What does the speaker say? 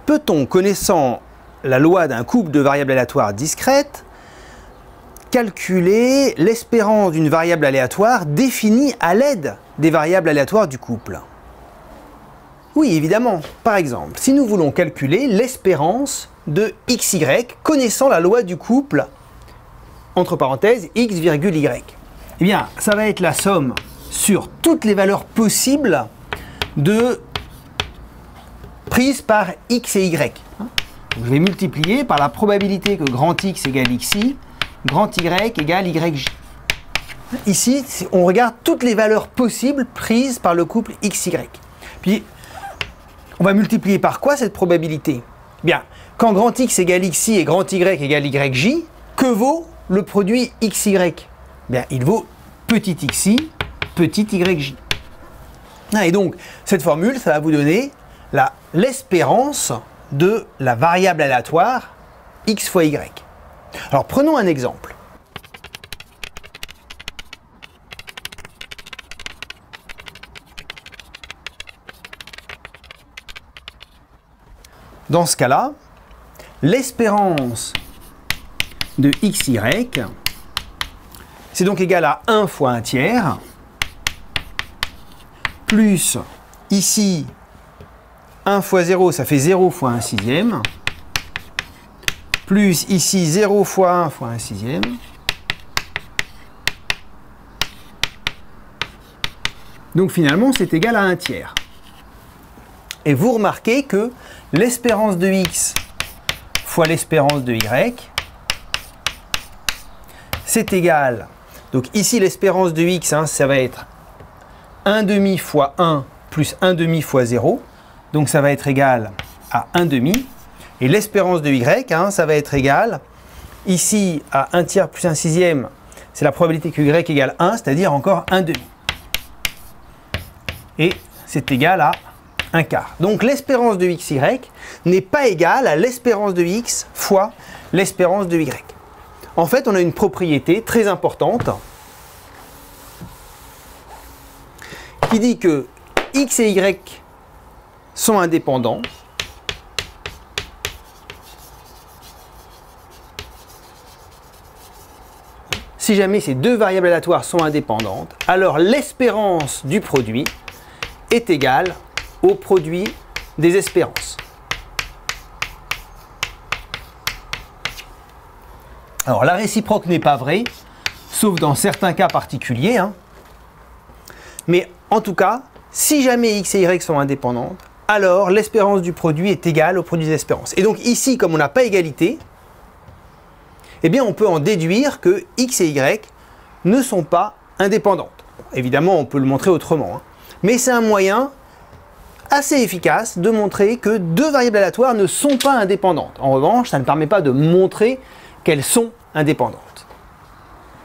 peut-on, connaissant la loi d'un couple de variables aléatoires discrètes, calculer l'espérance d'une variable aléatoire définie à l'aide des variables aléatoires du couple? Oui, évidemment. Par exemple, si nous voulons calculer l'espérance de xy, connaissant la loi du couple, entre parenthèses, x virgule y, eh bien, ça va être la somme sur toutes les valeurs possibles prises par x et y. Donc, je vais multiplier par la probabilité que grand X égale xi, grand Y égale YJ. Ici, on regarde toutes les valeurs possibles prises par le couple XY. Puis, on va multiplier par quoi cette probabilité? Bien, quand grand X égale xi et grand Y égale YJ, que vaut le produit XY? Bien, il vaut petit xi, petit YJ. Et donc, cette formule, ça va vous donner l'espérance de la variable aléatoire x fois y. Alors prenons un exemple. Dans ce cas-là, l'espérance de xy, c'est donc égal à 1 fois 1 tiers, plus ici 1 fois 0, ça fait 0 fois 1 sixième, plus ici 0 fois 1 fois 1 sixième, donc finalement c'est égal à 1 tiers. Et vous remarquez que l'espérance de x fois l'espérance de y, c'est égal, donc ici l'espérance de x, ça va être 1 demi fois 1 plus 1 demi fois 0, donc ça va être égal à 1 demi. Et l'espérance de y, ça va être égal, ici à 1 tiers plus 1 sixième, c'est la probabilité que y égale 1, c'est-à-dire encore 1 demi. Et c'est égal à 1 quart. Donc l'espérance de xy n'est pas égale à l'espérance de x fois l'espérance de y. En fait, on a une propriété très importante qui dit que x et y sont indépendants si jamais ces deux variables aléatoires sont indépendantes, alors l'espérance du produit est égale au produit des espérances. Alors la réciproque n'est pas vraie, sauf dans certains cas particuliers, mais en tout cas, si jamais x et y sont indépendantes, alors l'espérance du produit est égale au produit des espérances. Et donc ici, comme on n'a pas égalité, eh bien on peut en déduire que x et y ne sont pas indépendantes. Évidemment, on peut le montrer autrement, mais c'est un moyen assez efficace de montrer que deux variables aléatoires ne sont pas indépendantes. En revanche, ça ne permet pas de montrer qu'elles sont indépendantes.